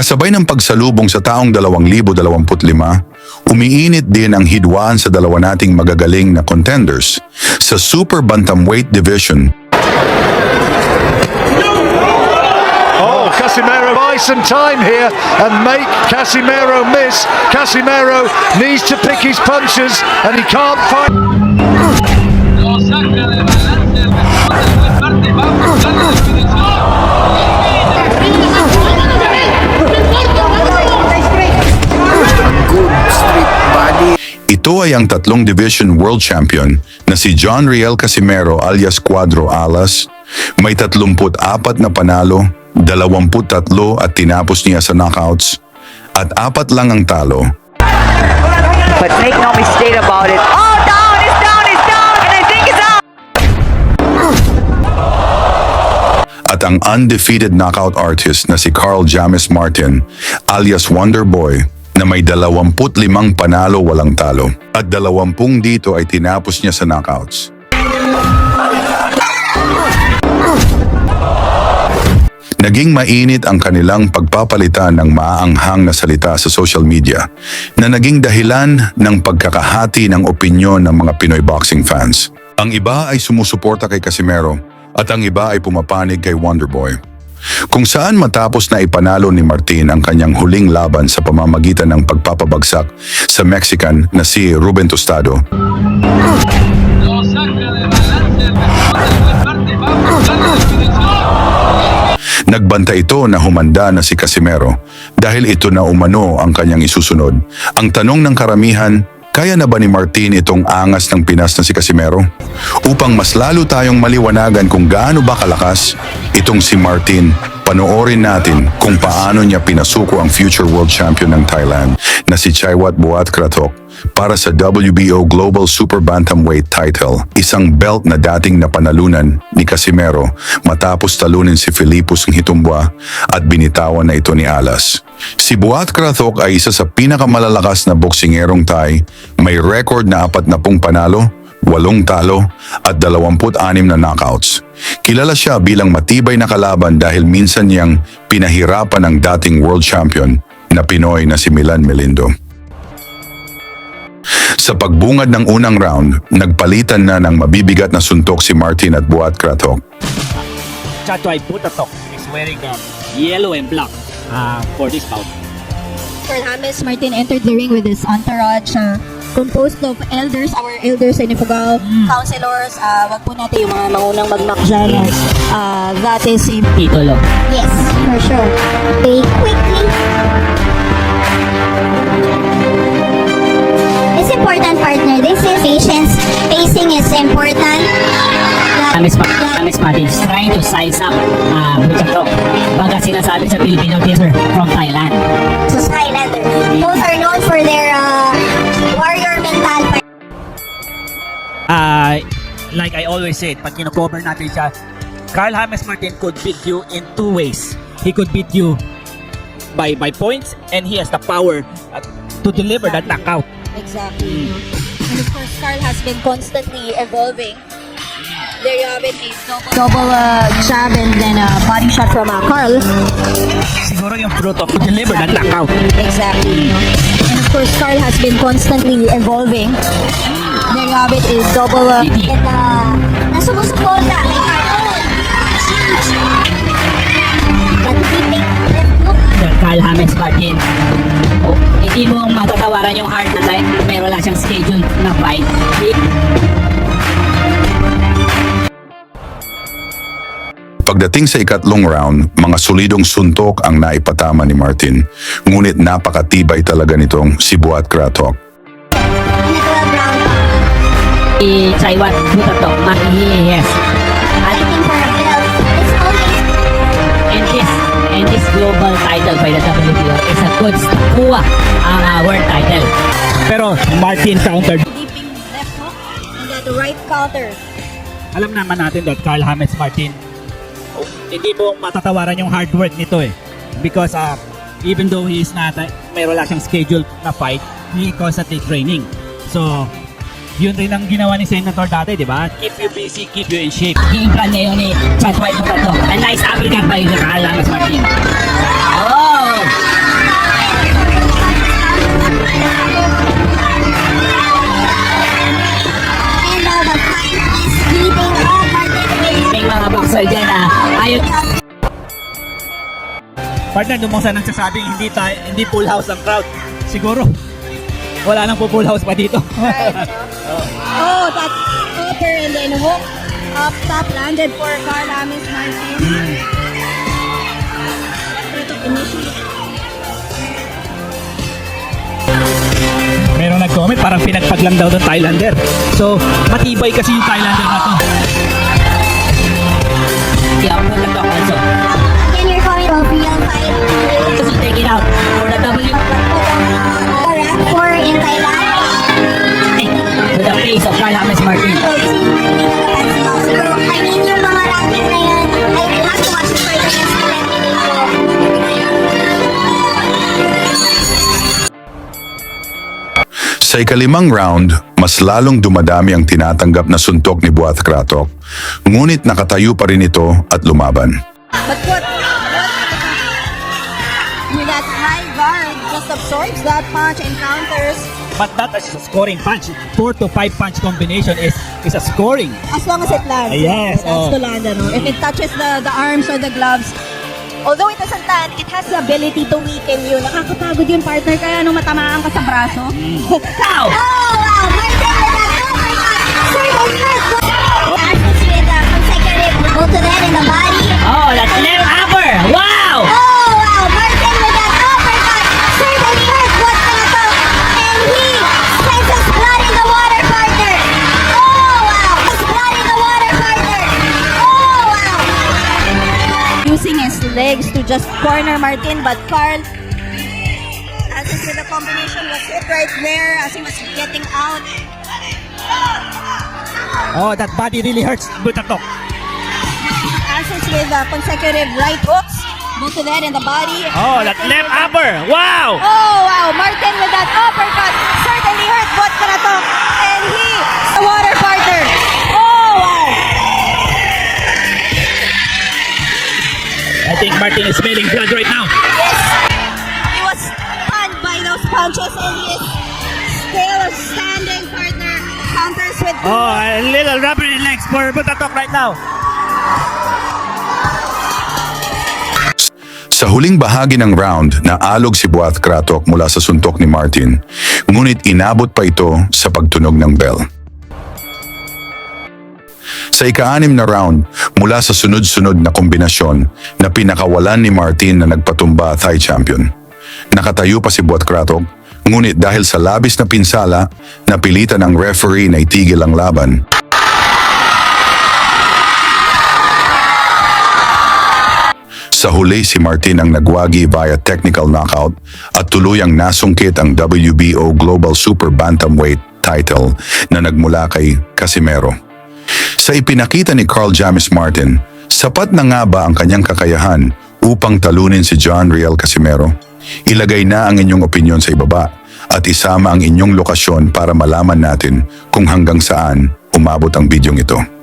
Kasabay ng pagsalubong sa taong 2025, umiinit din ang hidwaan sa dalawa nating magagaling na contenders sa Super Bantamweight Division. Oh, Casimero buy some time here and make Casimero miss. Casimero needs to pick his punches and he can't find. Lo saca de balance, parte, va a buscar la definición. Ito ay ang tatlong division world champion na si John Riel Casimero alias Cuadro Alas. May 34 na panalo, 23 at tinapos niya sa knockouts, at 4 lang ang talo. But make no mistake about it. Oh, down, it's down, it's down, and I think it's out. At ang undefeated knockout artist na si Carl James Martin alias Wonder Boy na may 25 panalo walang talo at 20 dito ay tinapos niya sa knockouts. Naging mainit ang kanilang pagpapalitan ng maaanghang na salita sa social media na naging dahilan ng pagkakahati ng opinyon ng mga Pinoy boxing fans. Ang iba ay sumusuporta kay Casimero at ang iba ay pumapanig kay Wonderboy. Kung saan matapos na ipanalo ni Martin ang kanyang huling laban sa pamamagitan ng pagpapabagsak sa Mexican na si Ruben Tostado. Lo saca de balance, parte, va a buscar la definición. Nagbanta ito na humanda na si Casimero dahil ito na umano ang kanyang isusunod. Ang tanong ng karamihan, kaya na ba ni Martin itong angas ng Pinas na si Casimero? Upang mas lalo tayong maliwanagan kung gaano ba kalakas itong si Martin, panoorin natin kung paano niya pinasuko ang future world champion ng Thailand na si Chaiwat Buat Krathok para sa WBO Global Super Bantamweight title, isang belt na dating napanalunan ni Casimero matapos talunin si Filipos Ngitumbua at binitawan na ito ni Alas. Si Buat Krathok ay isa sa pinakamalalakas na boksingerong Thai, may record na 40 panalo, 8 talo at 26 na knockouts. Kilala siya bilang matibay na kalaban dahil minsan niyang pinahirapan ang dating world champion na Pinoy na si Milan Melindo. Sa pagbungad ng unang round, nagpalitan na ng mabibigat na suntok si Martin at Buat Krathok. Chatoy Putatok is wearing yellow and black for this bout. Carl James Martin entered the ring with his entourage composed of elders, our elders sa Ifugao, counselors, wag po natin yung mga maunang mag-knock dyan. That is in Titulo. yes, for sure. They quickly. It's important, partner. This is patience. Pacing is important. James Martin is trying to size up Putatok. Baga sinasabi sa Filipino theater from Thailand. So, Highlander. Both are known for their warrior mentality. Like I always said, pag kino-cover natin siya, Carl James Martin could beat you in two ways. He could beat you by points, and he has the power to deliver that knockout. Exactly. And of course, Carl has been constantly evolving. There you have it, a double jab and then a body shot from Carl. Siguro yung fruit of to deliver that knockout. Exactly. And of course, Carl has been constantly evolving. There you have it, a double and nasumusuporta kay Carl. Carl James Martin. Hindi mo matatawaran yung hard na time. Meron lang siyang schedule na fight. Pagdating sa ikatlong round, mga solidong suntok ang naipatama ni Martin. Ngunit napakatibay talaga nitong si Buat Krathok. Chaiwat Putatok, yes. And this global title by the WBO is a good kuha ang world title. Pero Martin countered. Deeping left hook and then the right counter. Alam naman natin that Carl James Martin, hindi mo matatawaran yung hard work nito eh. Because even though he is not, mayroon lang siyang scheduled na fight, he constantly training. So, yun rin ang ginawa ni Senator dati, di ba? Keep you busy, keep you in shape. Game plan niya yun eh. Chatway mo pa to. A nice uppercut by Carl James Martin. Oh! Partner, doon mo sa nagsasabing hindi full house ang crowd. Siguro, wala nang full house pa dito. Right. Oh, that upper and then hook up top landed for Carl James Martin. Initially. Meron nag-comment, parang pinagpag lang daw ng Thailander. So, matibay kasi yung Thailander na to. Yeah, I'm gonna talk also. Again, you're calling a real fight. Just take it out for the W. Correct. For in Thailand. To the face of Carl James Martin. So, I mean, yung mga ranking na yan, I will have to watch it for the next Sa ikalimang round, mas lalong dumadami ang tinatanggap na suntok ni Buat Kratok. Ngunit nakatayo pa rin ito at lumaban. But what with that high guard just absorbs that punch and counters But that is a scoring punch. 4 to 5 punch combination is a scoring. as long as it lands. Yes, That's oh. to land. Ano? If it touches the arms or the gloves, although it doesn't land, it has the ability to weaken you. Nakakapagod yun, partner. Kaya nung matamaan ka sa braso. Ow! Oh, wow! Martin with that uppercut! Circle first! Ashes with a consecutive go to that in the body. Oh, that's left upper! Wow! Oh, wow! Martin with that uppercut! Circle first! What's gonna come? And he sends his blood in the water, partner! Oh, wow! His blood in the water, partner! Oh, wow! Using his legs to just corner Martin, but Carl, as is with the combination, was hit right there as he was getting out. Oh, that body really hurts. Butatok. As is with consecutive right hooks, both to that in the body. Oh, that left upper! Wow! Oh, wow. Martin with that uppercut certainly hurt Buat Kratok. And he, the water partner. Oh, wow. I think Martin is smelling blood right now. Yes. He was stunned by those punches and he is still standing, partner. Counters with Oh, a little rubbery legs for Butatok right now. Sa huling bahagi ng round, naalog si Buat Kratok mula sa suntok ni Martin, ngunit inabot pa ito sa pagtunog ng bell. Sa ika-6 na round, mula sa sunod-sunod na kombinasyon na pinakawalan ni Martin na nagpatumba Thai champion. Nakatayo pa si Buat Kratok, ngunit dahil sa labis na pinsala, napilitan ng referee na itigil ang laban. Sa huli, si Martin ang nagwagi via technical knockout at tuluyang nasungkit ang WBO Global Super Bantamweight title na nagmula kay Casimero. Sa ipinakita ni Carl James Martin, sapat na nga ba ang kanyang kakayahan upang talunin si John Riel Casimero? Ilagay na ang inyong opinyon sa ibaba at isama ang inyong lokasyon para malaman natin kung hanggang saan umabot ang bidyong ito.